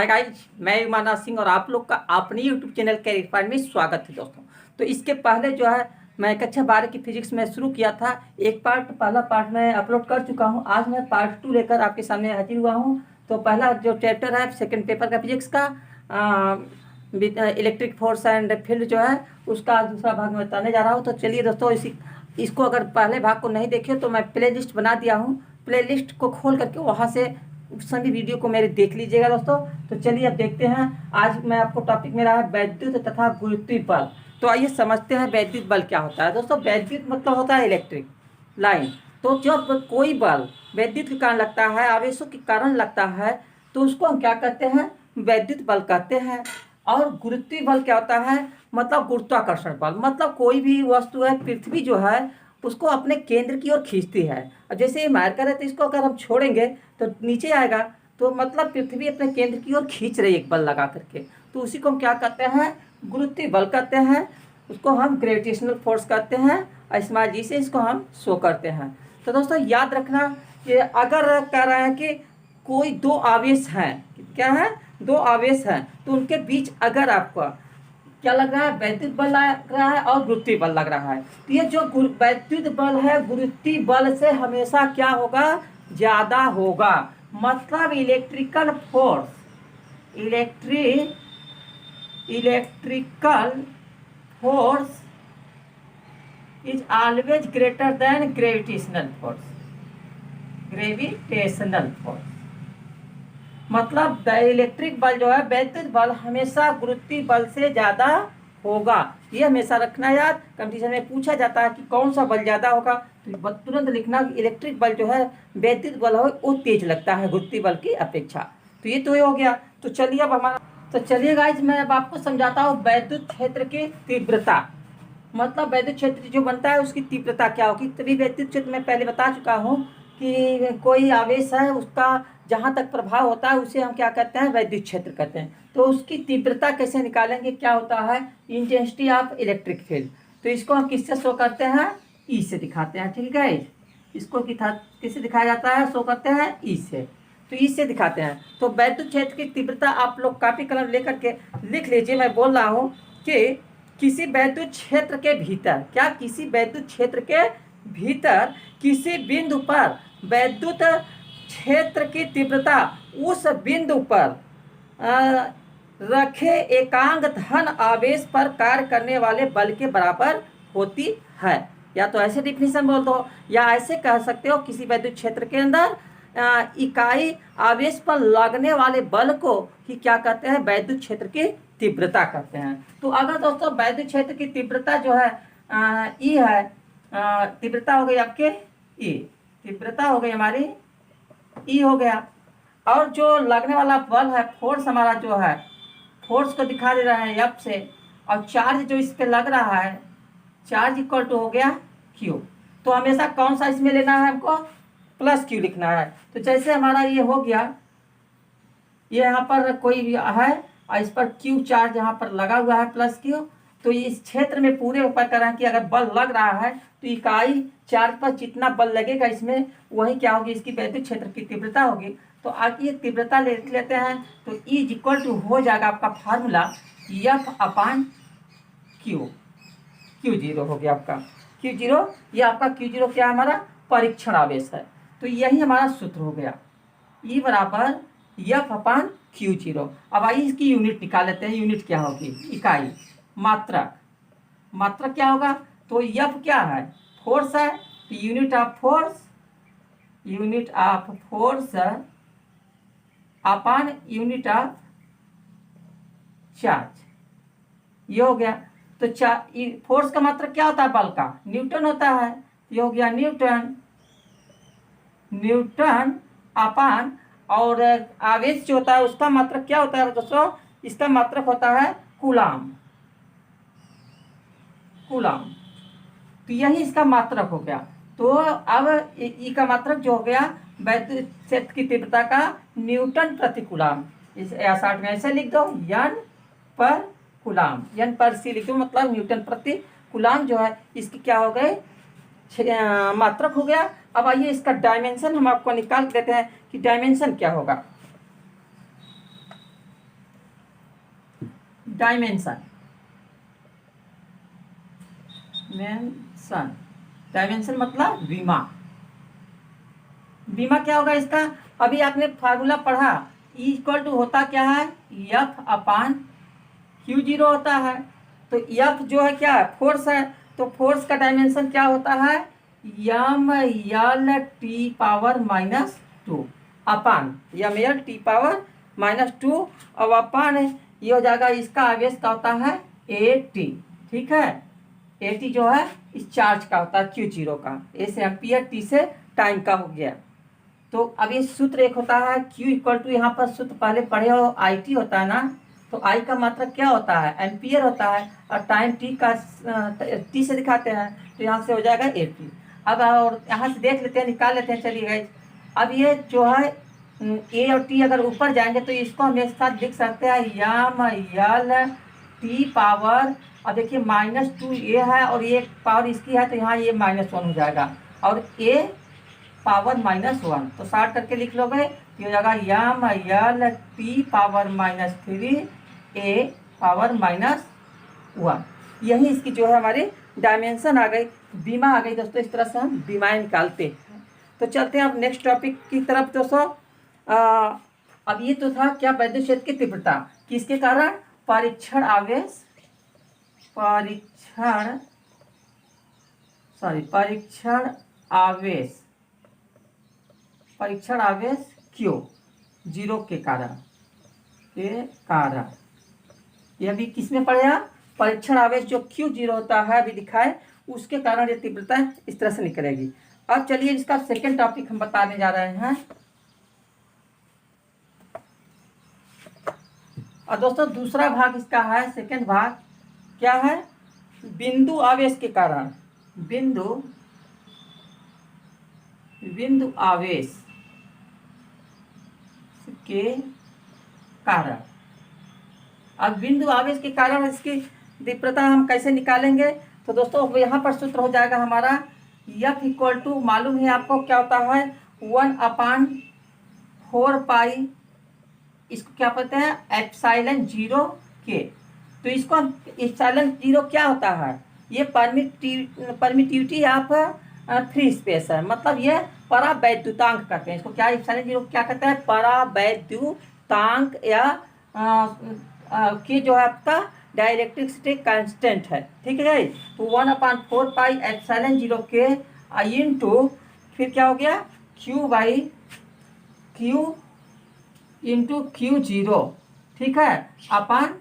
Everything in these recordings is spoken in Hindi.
हाय गाइज, मैं मानव सिंह और आप लोग का अपने यूट्यूब चैनल कैरियर पॉइंट में स्वागत है दोस्तों। तो इसके पहले जो है मैं कक्षा 12 की फिजिक्स में शुरू किया था। एक पहला पार्ट मैं अपलोड कर चुका हूं। आज मैं पार्ट 2 लेकर आपके सामने हाजिर हुआ हूं। तो पहला जो चैप्टर है सेकंड पेपर का फिजिक्स का इलेक्ट्रिक फोर्स एंड फील्ड जो है उसका दूसरा भाग मैं बताने जा रहा हूँ। तो चलिए दोस्तों, इसको अगर पहले भाग को नहीं देखे तो मैं प्ले लिस्ट बना दिया हूँ। प्ले लिस्ट को खोल करके वहाँ से सभी वीडियो को मेरे देख लीजिएगा दोस्तों। तो चलिए अब देखते हैं। आज मैं आपको टॉपिक मेरा है वैद्युत तथा गुरुत्वीय बल। तो आइए समझते हैं वैद्युत बल क्या होता है। दोस्तों, वैद्युत मतलब होता है इलेक्ट्रिक लाइन। तो जब कोई बल वैद्युत के कारण लगता है, आवेशों के कारण लगता है, तो उसको हम क्या कहते हैं? वैद्युत बल कहते हैं। और गुरुत्वीय बल क्या होता है? मतलब गुरुत्वाकर्षण बल। मतलब कोई भी वस्तु है, पृथ्वी जो है उसको अपने केंद्र की ओर खींचती है। और जैसे ये मार कर है तो इसको अगर हम छोड़ेंगे तो नीचे आएगा। तो मतलब पृथ्वी अपने केंद्र की ओर खींच रही है एक बल लगा करके। तो उसी को हम क्या कहते हैं? गुरुत्वीय बल कहते हैं। उसको हम ग्रेविटेशनल फोर्स कहते हैं। और स्मॉल जी से इसको हम शो करते हैं। तो दोस्तों याद रखना कि अगर कह रहा है कि कोई दो आवेश हैं, क्या है? दो आवेश हैं, तो उनके बीच अगर आपका क्या लग रहा है? वैद्युत बल लग रहा है और गुरुत्वीय बल लग रहा है। तो ये जो वैद्युत बल है गुरुत्वीय बल से हमेशा क्या होगा? ज्यादा होगा। मतलब electrical force is always greater than gravitational force. मतलब इलेक्ट्रिक बल जो है, वैद्युत बल हमेशा गुरुत्वीय बल से ज्यादा होगा। ये हमेशा रखना याद। कंपटीशन में पूछा जाता है कि कौन सा बल ज्यादा होगा, तो तुरंत लिखना कि इलेक्ट्रिक बल जो है वैद्युत बल हो वो तेज लगता है गुरुत्वीय बल की अपेक्षा। तो ये तो हो गया। तो चलिए अब चलिए गाइज, मैं अब आपको समझाता हूँ वैद्युत क्षेत्र की तीव्रता। मतलब वैद्युत क्षेत्र जो बनता है उसकी तीव्रता क्या होगी। तभी वैद्युत क्षेत्र में पहले बता चुका हूँ कि कोई आवेश है, उसका जहाँ तक प्रभाव होता है उसे हम क्या कहते हैं? वैद्युत क्षेत्र कहते हैं। तो उसकी तीव्रता कैसे निकालेंगे? क्या होता है? Intensity of electric field. तो इसको हम किससे शो करते हैं? ई से दिखाते हैं। ठीक है, इसको किससे दिखाया जाता है? शो करते हैं ई से। तो ई से दिखाते हैं। तो वैद्युत क्षेत्र की तीव्रता आप लोग कॉपी कलम लेकर के लिख लीजिए। मैं बोल रहा हूँ कि किसी वैद्युत क्षेत्र के भीतर, क्या? किसी वैद्युत क्षेत्र के भीतर किसी बिंदु पर वैद्युत क्षेत्र की तीव्रता उस बिंदु पर रखे एकांक धन आवेश पर कार्य करने वाले बल के बराबर होती है। या तो ऐसे डिफिनीशन बोल दो, या ऐसे कह सकते हो किसी वैद्युत क्षेत्र के अंदर इकाई आवेश पर लगने वाले बल को ही क्या कहते हैं? वैद्युत क्षेत्र की तीव्रता कहते हैं। तो अगर दोस्तों वैद्युत क्षेत्र की तीव्रता जो है ई है, तीव्रता हो गई आपके ई, तीव्रता हो गई हमारी ई हो गया। और जो लगने वाला बल है, फोर्स हमारा जो है, फोर्स को दिखा दे रहा है एफ से। और चार्ज जो इस पे लग रहा है, चार्ज इक्वल टू हो गया क्यू। तो हमेशा कौन सा इसमें लेना है? हमको प्लस क्यू लिखना है। तो जैसे हमारा ये हो गया, ये यहाँ पर कोई भी है और इस पर क्यू चार्ज यहाँ पर लगा हुआ है प्लस क्यू। तो इस क्षेत्र में पूरे ऊपर कर रहे हैं कि अगर बल लग रहा है तो इकाई चार्ज पर जितना बल लगेगा इसमें, वही क्या होगी? इसकी वैद्युत क्षेत्र की तीव्रता होगी। तो आगे तीव्रता लेते हैं। तो ई इक्वल टू हो जाएगा आपका फार्मूला एफ अपान क्यू। क्यू जीरो हो गया आपका क्यू जीरो। ये आपका क्यू जीरो क्या है? हमारा परीक्षण आवेश है। तो यही हमारा सूत्र हो गया, ई बराबर एफ अपान क्यू जीरो। अब आइए इसकी यूनिट निकाल लेते हैं। यूनिट क्या होगी? इकाई। मात्रक। मात्रक क्या होगा? तो एफ क्या है? फोर्स है। तो unit of force upon unit of charge, ये हो गया। तो फोर्स का मात्रक क्या होता है? बल का न्यूटन होता है। ये हो गया न्यूटन अपान, और आवेश जो होता है उसका मात्रक क्या होता है दोस्तों? इसका मात्रक होता है कूलाम। तो यही इसका मात्रक हो गया। तो अब ई का मात्रक जो हो गया वैद्युत क्षेत्र की तीव्रता का न्यूटन प्रति कूलाम। इस 60 में ऐसे लिख दो, एन पर कूलाम, एन पर सी लिख दो, मतलब न्यूटन प्रति कूलाम जो है इसकी क्या हो गए? मात्रक हो गया। अब आइए इसका डायमेंशन हम आपको निकाल देते हैं कि डायमेंशन क्या होगा। डायमेंशन, डायमेंशन, डायमेंशन मतलब विमा। विमा क्या होगा इसका? अभी आपने फार्मूला पढ़ा, ई इक्वल टू होता क्या है, एफ अपान क्यू जीरो होता है। तो एफ जो है क्या है, फोर्स है, तो फोर्स का डायमेंशन क्या होता है, M L T power minus two upon M L T power minus two. अब अपान ये हो जाएगा, इसका आवेश का होता है ए टी, ठीक है। ए टी जो है इस चार्ज का होता है क्यू जीरो का, ए से एम्पियर, टी से टाइम का हो गया। तो अब ये सूत्र एक होता है Q इक्वल टू, यहाँ पर सूत्र पहले पढ़े हो, आई टी होता है ना, तो आई का मात्रक क्या होता है, एम्पियर होता है, और टाइम टी का टी से दिखाते हैं, तो यहाँ से हो जाएगा ए टी। अब और यहाँ से देख लेते हैं, निकाल लेते हैं, चलिए गाइस। अब ये जो है ए और टी अगर ऊपर जाएंगे तो इसको हम एक साथ लिख सकते हैं, यम यल टी पावर, अब देखिए माइनस टू ए है और ये पावर इसकी है, तो यहाँ ये माइनस वन हो जाएगा, और ए पावर माइनस वन, तो शार्ट करके लिख लोगे, ये हो जाएगा यम L T power minus three ए पावर माइनस वन। यही इसकी जो है हमारी डायमेंशन आ गई, बीमा आ गई दोस्तों। इस तरह से हम बीमाएं निकालते हैं। तो चलते हैं अब नेक्स्ट टॉपिक की तरफ दोस्तों। अब ये तो था क्या, वैद्युत क्षेत्र की तीव्रता किसके कारण, परीक्षण आवेश, परीक्षण आवेश क्यू जीरो के कारण, यह भी किसमें पड़ेगा, परीक्षण आवेश जो क्यू जीरो होता है अभी दिखाए, उसके कारण ये तीव्रता इस तरह से निकलेगी। अब चलिए इसका सेकेंड टॉपिक हम बताने जा रहे हैं। और दोस्तों दूसरा भाग इसका है, सेकेंड भाग क्या है, बिंदु आवेश के कारण, बिंदु आवेश के कारण। अब बिंदु आवेश के कारण इसकी तीव्रता हम कैसे निकालेंगे, तो दोस्तों यहाँ पर सूत्र हो जाएगा हमारा F इक्वल टू, मालूम है आपको क्या होता है, 1/4 पाई, इसको क्या कहते हैं, एप्सिलॉन जीरो के। तो इसको एप्सिलॉन जीरो क्या होता है, ये परमिटिविटी ऑफ फ्री स्पेस है, मतलब ये परावैद्युतांक कहते हैं इसको, क्या एप्सिलॉन जीरो क्या कहते हैं, परावैद्युतांक, या कि जो है आपका डायरेक्ट्रिसिटी कांस्टेंट है, ठीक है। तो 1/4 पाई एप्सिलॉन जीरो के इंटू, फिर क्या हो गया, Q इंटू क्यू जीरो, ठीक है, अपान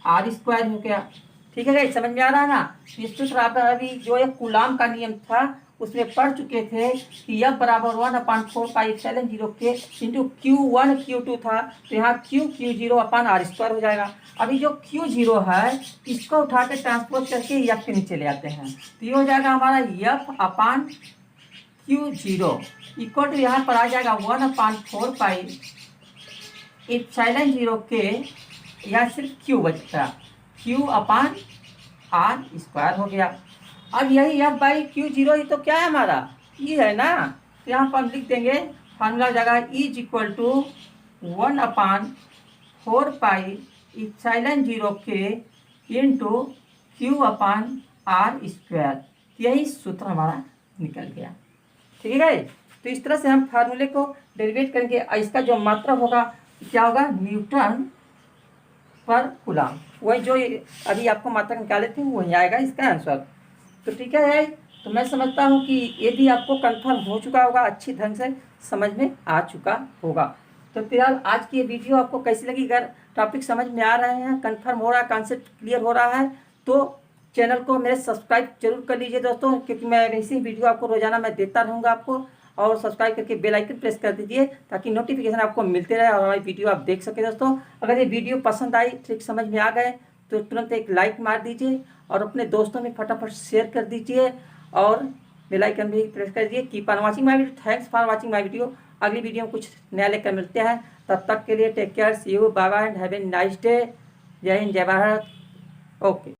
आर स्क्वायर हो गया, ठीक है। समझ में आ रहा है ना। इस सूत्र आप अभी जो एक कूलाम का नियम था उसमें पढ़ चुके थे कि F बराबर 1/4 पाई एप्सिलॉन जीरो के इंटू Q1 Q2 था, तो यहाँ Q0 अपान आर स्क्वायर हो जाएगा। अभी जो Q0 है इसको उठा के ट्रांसपोज करके F के नीचे ले आते हैं, तो ये हो जाएगा हमारा F upon Q0 equal to, यहाँ पर आ जाएगा 1/4 पाई एप्सिलॉन जीरो के, यहाँ सिर्फ Q बचता, Q अपान आर स्क्वायर हो गया। अब यही F बाई Q0 ही तो क्या है हमारा, ये है ना, तो यहाँ पर हम लिख देंगे फार्मूला हो जाएगा E is equal to 1/4 pi epsilon zero के into Q upon r square. यही सूत्र हमारा निकल गया, ठीक है। तो इस तरह से हम फार्मूले को डेरिवेट करेंगे, और इसका जो मात्रा होगा क्या होगा, न्यूटन पर कूलाम, वही जो अभी आपको मात्रा निकाले थे वही आएगा इसका आंसर। तो ठीक है, तो मैं समझता हूँ कि ये भी आपको कंफर्म हो चुका होगा, अच्छी ढंग से समझ में आ चुका होगा। तो फिलहाल आज की ये वीडियो आपको कैसी लगी, अगर टॉपिक समझ में आ रहे हैं, कंफर्म हो रहा है, कॉन्सेप्ट क्लियर हो रहा है, तो चैनल को मेरे सब्सक्राइब जरूर कर लीजिए दोस्तों, क्योंकि मैं ऐसी वीडियो आपको रोजाना मैं देता रहूँगा आपको। और सब्सक्राइब करके बेल आइकन प्रेस कर दीजिए ताकि नोटिफिकेशन आपको मिलते रहे और हमारी वीडियो आप देख सके दोस्तों। अगर ये वीडियो पसंद आई, ठीक समझ में आ गए, तो तुरंत एक लाइक मार दीजिए और अपने दोस्तों में फटाफट शेयर कर दीजिए और बेल आइकन भी प्रेस कर दीजिए। Keep on watching my video, thanks for watching my video. अगली वीडियो में कुछ नया लेकर मिलते हैं, तब तक के लिए take care, see you, bye bye and have a nice day. जय हिंद, जय भारत, ओके।